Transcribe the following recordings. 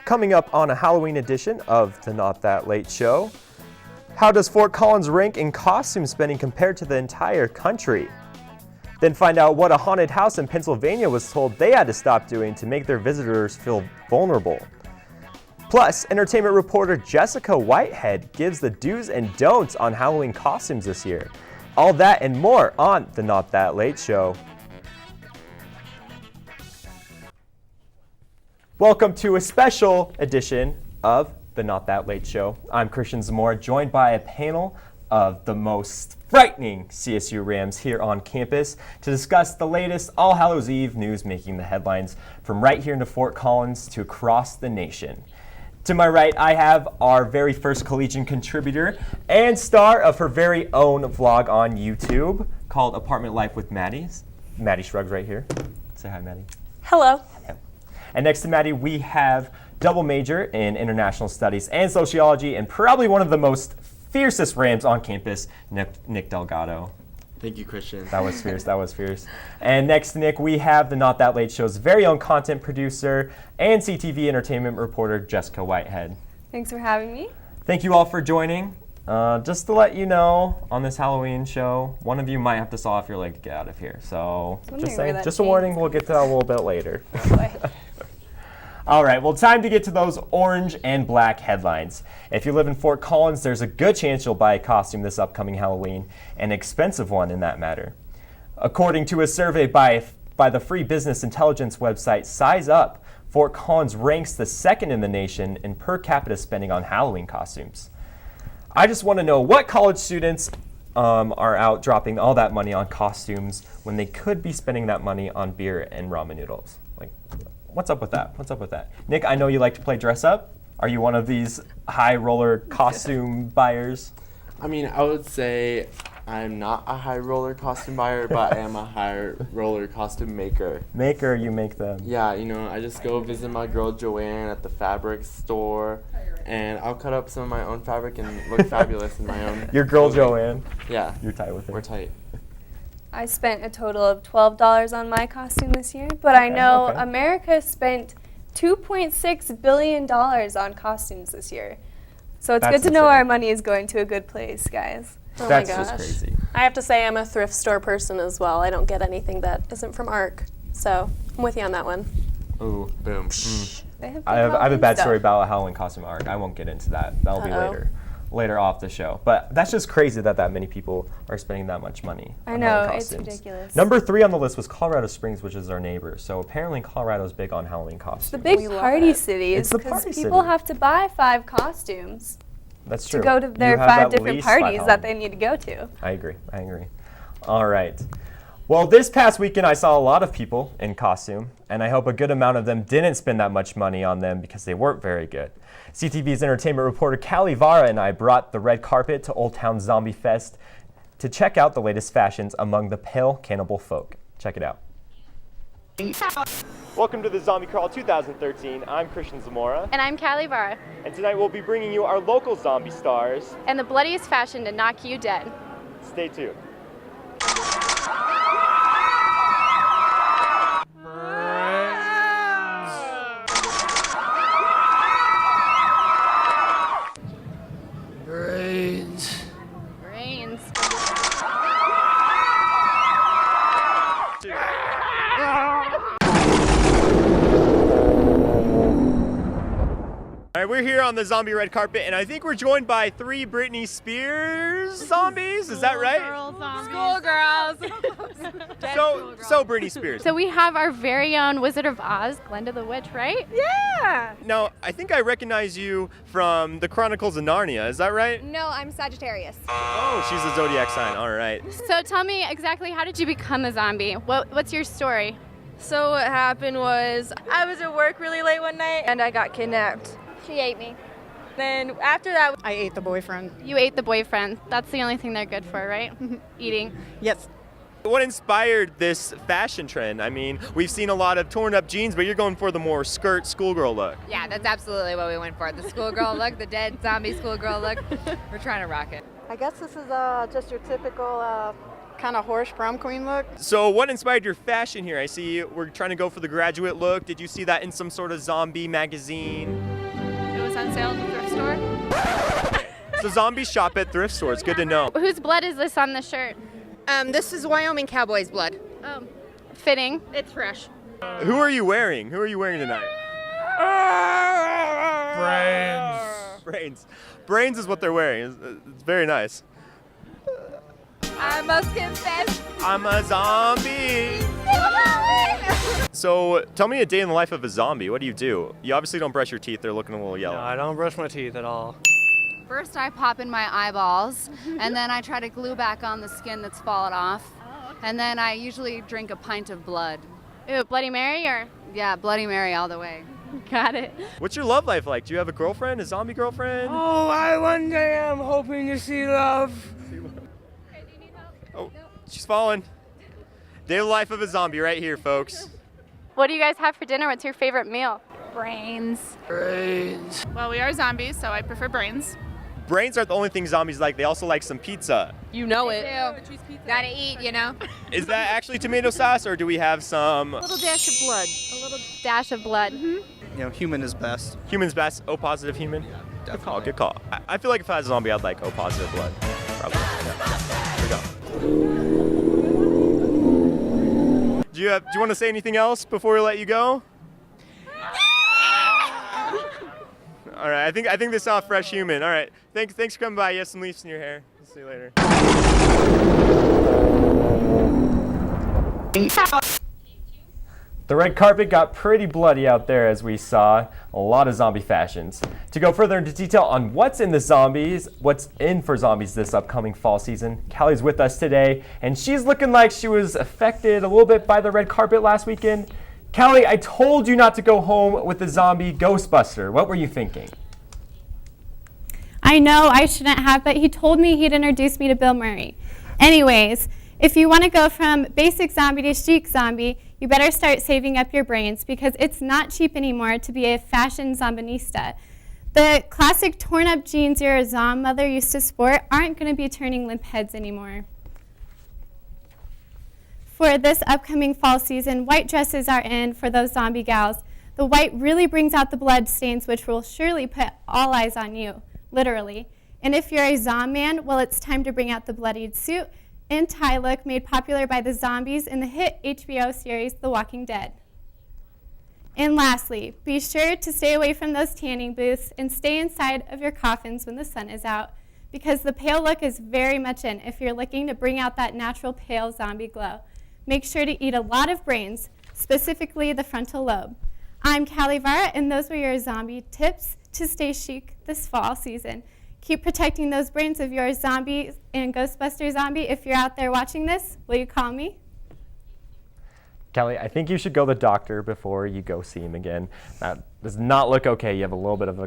Coming up on a Halloween edition of the Not That Late Show, how does Fort Collins rank in costume spending compared to the entire country? Then find out what a haunted house in Pennsylvania was told they had to stop doing to make their visitors feel vulnerable. Plus, entertainment reporter Jessica Whitehead gives the do's and don'ts on Halloween costumes this year. All that and more on the Not That Late Show. Welcome to a special edition of the Not That Late Show. I'm Christian Zamora, joined by a panel of the most frightening CSU Rams here on campus to discuss the latest All Hallows Eve news making the headlines from right here into Fort Collins to across the nation. To my right, I have our very first collegiate contributor and star of her very own vlog on YouTube called Apartment Life with Maddie. Maddie Shrugs right here. Say hi, Maddie. Hello. And next to Maddie, we have double major in international studies and sociology, and probably one of the most fiercest Rams on campus, Nick Delgado. Thank you, Christian. That was fierce, that was fierce. And next to Nick, we have the Not That Late Show's very own content producer and CTV entertainment reporter, Jessica Whitehead. Thanks for having me. Thank you all for joining. Just to let you know, on this Halloween show, one of you might have to saw off your leg to get out of here. So just a warning, we'll get to that a little bit later. All right, well, time to get to those orange and black headlines. If you live in Fort Collins, there's a good chance you'll buy a costume this upcoming Halloween, an expensive one in that matter. According to a survey by the free business intelligence website Size Up, Fort Collins ranks the second in the nation in per capita spending on Halloween costumes. I just want to know what college students are out dropping all that money on costumes when they could be spending that money on beer and ramen noodles. Like, what's up with that? What's up with that? Nick, I know you like to play dress up. Are you one of these high roller costume buyers? I mean, I would say I'm not a high roller costume buyer, but I am a high roller costume maker. Maker, you make them. Yeah, you know, I just go visit my girl Joanne at the fabric store, and I'll cut up some of my own fabric and look fabulous in my own. Your girl clothing. Joanne. Yeah. You're tight with her. We're tight. I spent a total of $12 on my costume this year, but I know America spent $2.6 billion on costumes this year. So it's good to know our money is going to a good place, guys. Oh That's my gosh. just crazy. I have to say I'm a thrift store person as well. I don't get anything that isn't from ARC. So I'm with you on that one. Ooh. Boom. They have I have a Halloween bad stuff. story about a Halloween costume arc. I won't get into that. That'll be later off the show. But that's just crazy that many people are spending that much money I on know, Halloween it's costumes. ridiculous. Number 3 on the list was Colorado Springs, which is our neighbor. So apparently Colorado's big on Halloween costumes. The big We love party it. cities, It's the because party people city. have to buy 5 costumes That's true. to go to You their have 5 at different least 5 parties that Halloween. they need to go to. I agree. All right. Well, this past weekend I saw a lot of people in costume, and I hope a good amount of them didn't spend that much money on them because they weren't very good. CTV's entertainment reporter Callie, Varra, and I brought the red carpet to Old Town Zombie Fest to check out the latest fashions among the pale cannibal folk. Check it out. Welcome to the Zombie Crawl 2013. I'm Christian Zamora, And I'm Callie Varra, and tonight we'll be bringing you our local zombie stars. and the bloodiest fashion to knock you dead. Stay tuned. Brains. All right, we're here on the zombie red carpet, and I think we're joined by 3 Britney Spears zombies. Is that right? So Britney Spears. So we have our very own Wizard of Oz, Glenda the Witch, right? Yeah! Now, I think I recognize you from the Chronicles of Narnia. Is that right? No, I'm Sagittarius. Oh, she's a zodiac sign. All right. So tell me exactly, how did you become a zombie? What's your story? So what happened was I was at work really late one night and I got kidnapped. She ate me. Then after that, I ate the boyfriend. You ate the boyfriend. That's the only thing they're good for, right? Eating. Yes. What inspired this fashion trend? I mean, we've seen a lot of torn up jeans, but you're going for the more skirt schoolgirl look. Yeah, that's absolutely what we went for. The schoolgirl look, the dead zombie schoolgirl look. We're trying to rock it. I guess this is just your typical kind of horse prom queen look. So what inspired your fashion here? I see we're trying to go for the graduate look. Did you see that in some sort of zombie magazine? It was on sale at the thrift store. So zombies shop at thrift stores. Good to know. Whose blood is this on the shirt? This is Wyoming Cowboys blood. Oh, fitting. It's fresh. Who are you wearing? Who are you wearing tonight? Brains is what they're wearing. It's very nice. I must confess. I'm a zombie. So tell me a day in the life of a zombie. What do? You obviously don't brush your teeth. They're looking a little yellow. No, I don't brush my teeth at all. First I pop in my eyeballs, and then I try to glue back on the skin that's fallen off. And then I usually drink a pint of blood. Ooh, Bloody Mary or? Yeah, Bloody Mary all the way. Got it. What's your love life like? Do you have a girlfriend, a zombie girlfriend? Oh, I one day am hoping to see love. Oh, she's falling. Day of the life of a zombie right here, folks. What do you guys have for dinner? What's your favorite meal? Brains. Well, we are zombies, so I prefer brains. Brains aren't the only thing zombies like. They also like some pizza. You know it. Gotta eat, you know. Is that actually tomato sauce, or do we have some? A little dash of blood. A little dash of blood. You know, human is best. Human's best. O positive human. Yeah, good call. Good call. I feel like if I was a zombie, I'd like O positive blood. Probably. Yeah. Here we go. Do you want to say anything else before we let you go? All right, I think they saw a fresh human. All right, thanks for coming by. You have some leaves in your hair. See you later. The red carpet got pretty bloody out there, as we saw. A lot of zombie fashions. To go further into detail on what's in for zombies this upcoming fall season, Callie's with us today, and she's looking like she was affected a little bit by the red carpet last weekend. Callie, I told you not to go home with the zombie Ghostbuster. What were you thinking? I know I shouldn't have, but he told me he'd introduce me to Bill Murray. Anyways, if you want to go from basic zombie to chic zombie, you better start saving up your brains because it's not cheap anymore to be a fashion zombinista. The classic torn-up jeans your zom mother used to sport aren't going to be turning limp heads anymore. For this upcoming fall season, white dresses are in for those zombie gals. The white really brings out the blood stains, which will surely put all eyes on you, literally. And if you're a zom man, well, it's time to bring out the bloodied suit and tie look made popular by the zombies in the hit HBO series The Walking Dead. And lastly, be sure to stay away from those tanning booths and stay inside of your coffins when the sun is out, because the pale look is very much in if you're looking to bring out that natural pale zombie glow. Make sure to eat a lot of brains, specifically the frontal lobe. I'm Callie Varra, and those were your zombie tips to stay chic this fall season. Keep protecting those brains of your zombie and Ghostbuster zombie. If you're out there watching this, will you call me? Callie, I think you should go to the doctor before you go see him again. That does not look okay. You have a little bit of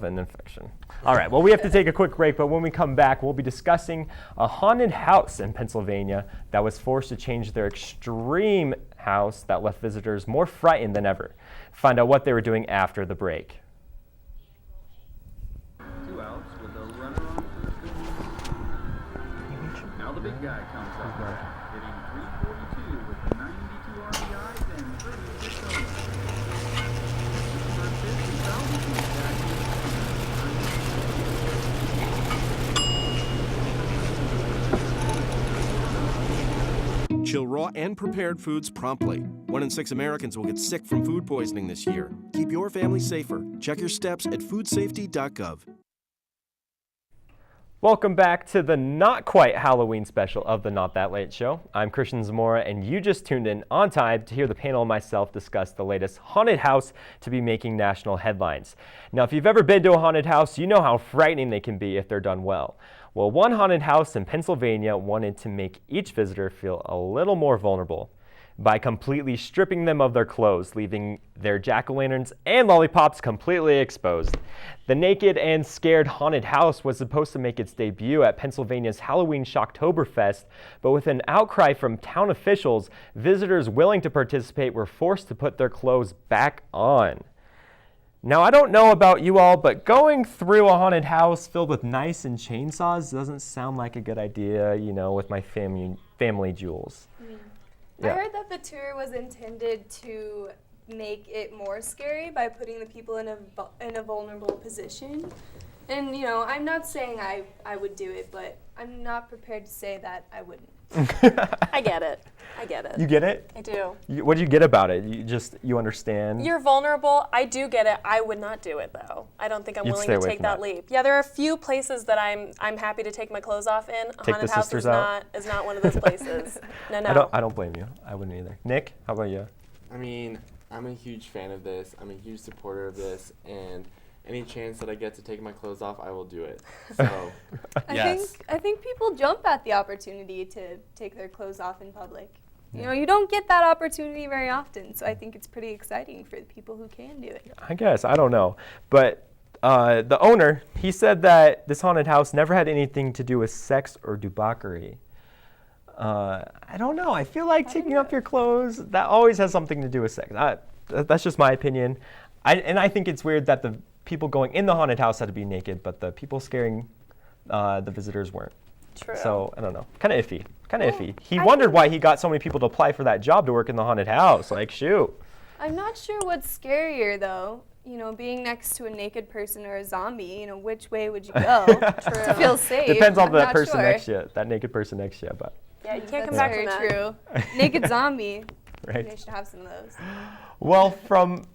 an infection. All right, well, we have to take a quick break, but when we come back, we'll be discussing a haunted house in Pennsylvania that was forced to change their extreme house that left visitors more frightened than ever. Find out what they were doing after the break. 2 outs with a runner on first base. Now the big guy comes up, hitting .342 with 92 RBIs and 36 homers. First pitch is fouled between Chill raw and prepared foods promptly. 1 in 6 Americans will get sick from food poisoning this year. Keep your family safer. Check your steps at foodsafety.gov. Welcome back to the not quite Halloween special of the Not That Late Show. I'm Christian Zamora, and you just tuned in on time to hear the panel and myself discuss the latest haunted house to be making national headlines. Now, if you've ever been to a haunted house, you know how frightening they can be if they're done well. Well, one haunted house in Pennsylvania wanted to make each visitor feel a little more vulnerable by completely stripping them of their clothes, leaving their jack-o'-lanterns and lollipops completely exposed. The naked and scared haunted house was supposed to make its debut at Pennsylvania's Halloween Shocktoberfest, but with an outcry from town officials, visitors willing to participate were forced to put their clothes back on. Now, I don't know about you all, but going through a haunted house filled with knives and chainsaws doesn't sound like a good idea, you know, with my family jewels. I heard that the tour was intended to make it more scary by putting the people in a vulnerable position. And, you know, I'm not saying I would do it, but I'm not prepared to say that I wouldn't. I get it. You get it? I do. What do you get about it? You understand? You're vulnerable. I do get it. I would not do it, though. I don't think I'm willing to take that leap. Yeah, there are a few places that I'm happy to take my clothes off in. A haunted house is not one of those places. No. I don't blame you. I wouldn't either. Nick, how about you? I mean, I'm a huge fan of this. I'm a huge supporter of this, and any chance that I get to take my clothes off, I will do it. So, yes. I think people jump at the opportunity to take their clothes off in public. You know, you don't get that opportunity very often, so I think it's pretty exciting for the people who can do it. I guess. I don't know. But the owner, he said that this haunted house never had anything to do with sex or debauchery. I don't know. I feel like taking off your clothes, that always has something to do with sex. That's just my opinion. I think it's weird that the people going in the haunted house had to be naked, but the people scaring the visitors weren't. True. So, I don't know. Kind of iffy. He wondered why he got so many people to apply for that job to work in the haunted house. Like, shoot. I'm not sure what's scarier, though. You know, being next to a naked person or a zombie, you know, which way would you go to feel safe? Depends on that person next to you, that naked person next to you. But yeah, you can't come back from that. That's very true. Naked zombie. Right. They should have some of those. Well, from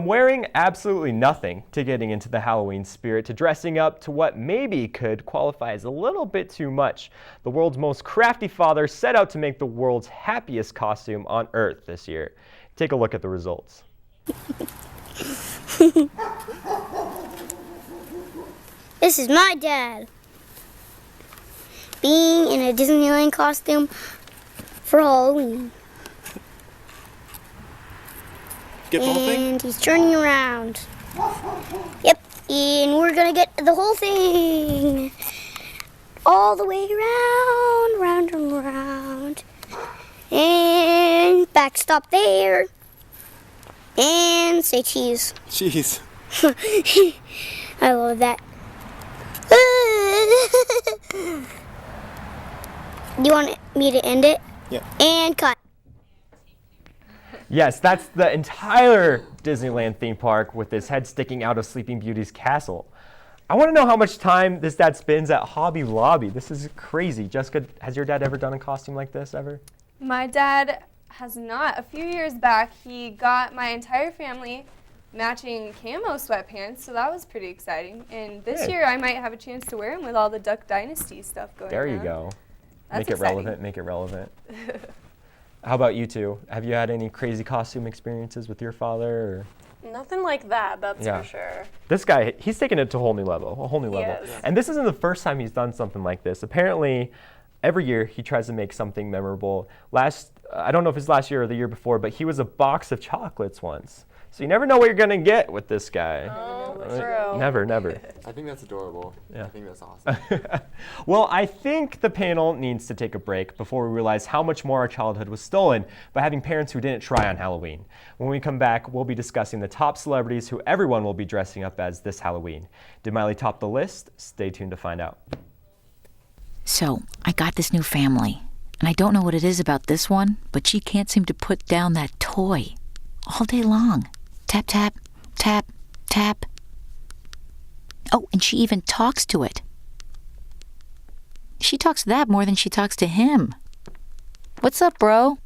wearing absolutely nothing to getting into the Halloween spirit to dressing up to what maybe could qualify as a little bit too much, the world's most crafty father set out to make the world's happiest costume on Earth this year. Take a look at the results. This is my dad being in a Disneyland costume for Halloween. Get the whole thing? And he's turning around. Yep, and we're gonna get the whole thing. All the way around, round and round. And back stop there. And say cheese. Cheese. I love that. Do you want me to end it? Yeah. And cut. Yes, that's the entire Disneyland theme park with his head sticking out of Sleeping Beauty's castle. I want to know how much time this dad spends at Hobby Lobby. This is crazy. Jessica, has your dad ever done a costume like this ever? My dad has not. A few years back, he got my entire family matching camo sweatpants, so that was pretty exciting. And this year, I might have a chance to wear them with all the Duck Dynasty stuff going on. There you go. That's exciting. Make it relevant. How about you two? Have you had any crazy costume experiences with your father? Or? Nothing like that, that's for sure. This guy, he's taken it to a whole new level. Yes. And this isn't the first time he's done something like this. Apparently, every year he tries to make something memorable. I don't know if it's last year or the year before, but he was a box of chocolates once. So you never know what you're going to get with this guy. Oh, true. Never. I think that's adorable. Yeah. I think that's awesome. Well, I think the panel needs to take a break before we realize how much more our childhood was stolen by having parents who didn't try on Halloween. When we come back, we'll be discussing the top celebrities who everyone will be dressing up as this Halloween. Did Miley top the list? Stay tuned to find out. So, I got this new family, and I don't know what it is about this one, but she can't seem to put down that toy all day long. Tap, tap, tap, tap. Oh, and she even talks to it. She talks to that more than she talks to him. What's up, bro?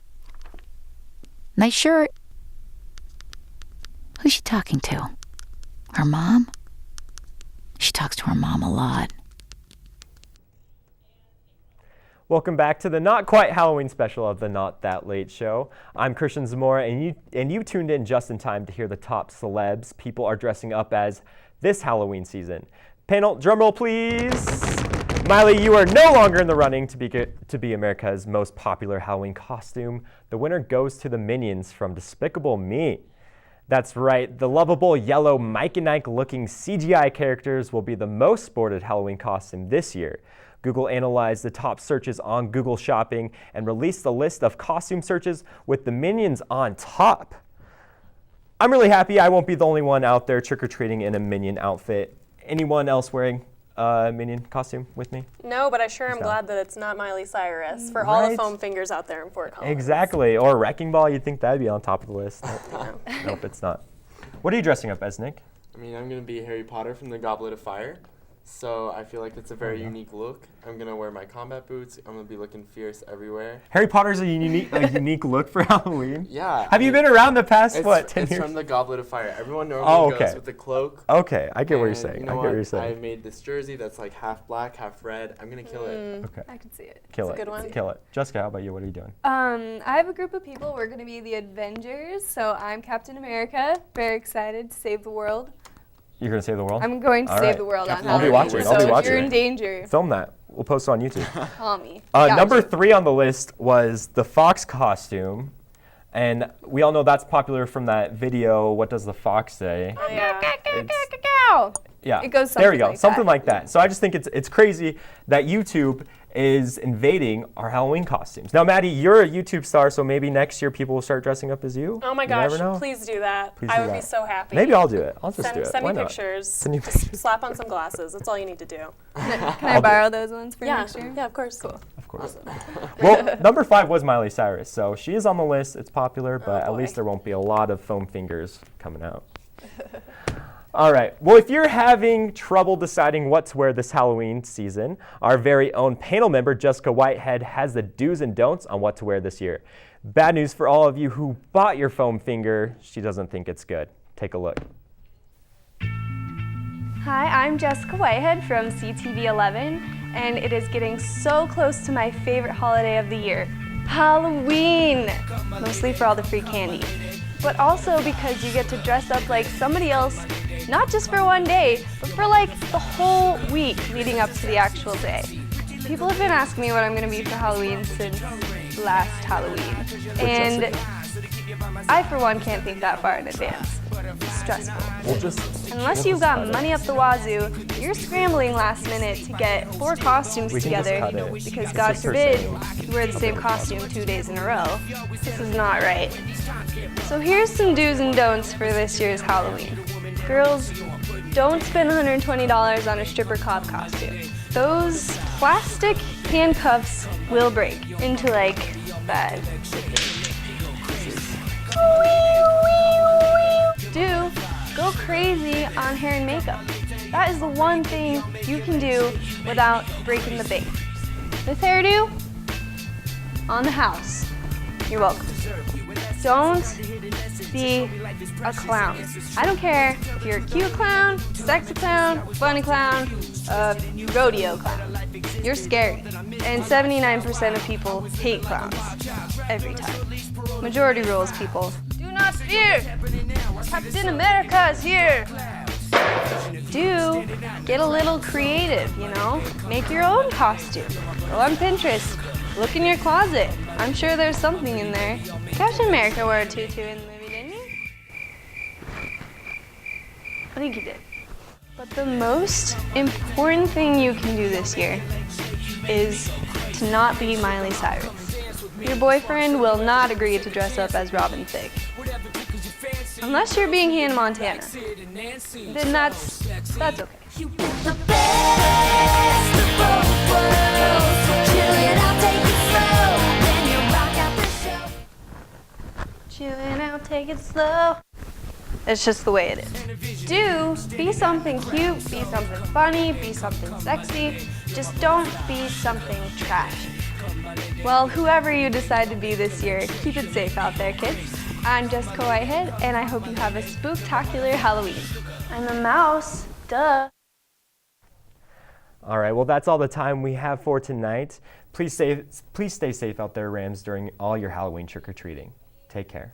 Nice shirt. Who's she talking to? Her mom? She talks to her mom a lot. Welcome back to the Not Quite Halloween special of the Not That Late Show. I'm Christian Zamora, and you tuned in just in time to hear the top celebs people are dressing up as this Halloween season. Panel, drumroll please. Miley, you are no longer in the running to be America's most popular Halloween costume. The winner goes to the Minions from Despicable Me. That's right, the lovable yellow Mike and Ike looking CGI characters will be the most sported Halloween costume this year. Google analyzed the top searches on Google Shopping and released a list of costume searches with the Minions on top. I'm really happy I won't be the only one out there trick-or-treating in a Minion outfit. Anyone else wearing a Minion costume with me? No, but I sure am glad that it's not Miley Cyrus for all the foam fingers out there in Fort Collins. Exactly, or Wrecking Ball, you'd think that'd be on top of the list. Nope, it's not. What are you dressing up as, Nick? I mean, I'm going to be Harry Potter from the Goblet of Fire. So I feel like it's a very unique look. I'm going to wear my combat boots. I'm going to be looking fierce everywhere. Harry Potter's a unique look for Halloween? Yeah. Have you been around the past, 10 years? It's from the Goblet of Fire. Everyone normally goes with the cloak. Okay, I get what you're saying. You know what? I made this jersey that's like half black, half red. I'm going to kill it. Okay. I can see it. Kill it's it. a good one. Kill it. Jessica, how about you? What are you doing? I have a group of people. We're going to be the Avengers. So I'm Captain America. Very excited to save the world. You're going to save the world? I'm going to save the world on Halloween. I'll be watching. So you're in danger. Film that. We'll post it on YouTube. Call me. Number 3 on the list was the fox costume. And we all know that's popular from that video, What Does the Fox Say? Oh, yeah. Yeah. It goes something there we go. like something that. like that. So I just think it's crazy that YouTube is invading our Halloween costumes. Now, Maddie, you're a YouTube star, so maybe next year people will start dressing up as you. Oh my gosh, please do that. I would be so happy. Maybe I'll do it. I'll just do it. Send Why me not? pictures. Just slap on some glasses. That's all you need to do. Can I borrow those ones for next year? Yeah, of course. Cool. Of course. Well, number 5 was Miley Cyrus, so she is on the list. It's popular, but at least there won't be a lot of foam fingers coming out. All right. Well, if you're having trouble deciding what to wear this Halloween season, our very own panel member, Jessica Whitehead, has the do's and don'ts on what to wear this year. Bad news for all of you who bought your foam finger. She doesn't think it's good. Take a look. Hi, I'm Jessica Whitehead from CTV 11, and it is getting so close to my favorite holiday of the year, Halloween. Mostly for all the free candy, but also because you get to dress up like somebody else, not just for one day, but for like the whole week leading up to the actual day. People have been asking me what I'm going to be for Halloween since last Halloween, and I, for one, can't think that far in advance. It's stressful. Unless you've got money up the wazoo, you're scrambling last minute to get 4 costumes together because, God forbid, you wear the same costume 2 days in a row. This is not right. So here's some do's and don'ts for this year's Halloween. Girls, don't spend $120 on a stripper cop costume. Those plastic handcuffs will break into like bad pieces. Do go crazy on hair and makeup. That is the one thing you can do without breaking the bank. This hairdo, on the house. You're welcome. Don't be a clown. I don't care if you're a cute clown, sexy clown, funny clown, rodeo clown. You're scary. And 79% of people hate clowns. Every time. Majority rules, people. Do not fear! Captain America is here! Do get a little creative, you know? Make your own costume. Go on Pinterest. Look in your closet. I'm sure there's something in there. Captain America wore a tutu in the movie, didn't he? I think he did. But the most important thing you can do this year is to not be Miley Cyrus. Your boyfriend will not agree to dress up as Robin Thicke. Unless you're being Hannah Montana. Then that's okay. The best of both worlds. Chillin' out, take it slow. Then you rock out the show. Chillin' out, take it slow. It's just the way it is. Do be something cute, be something funny, be something sexy. Just don't be something trashy. Well, whoever you decide to be this year, keep it safe out there, kids. I'm Jessica Whitehead, and I hope you have a spooktacular Halloween. I'm a mouse, duh. All right, well, that's all the time we have for tonight. Please stay safe out there, Rams, during all your Halloween trick-or-treating. Take care.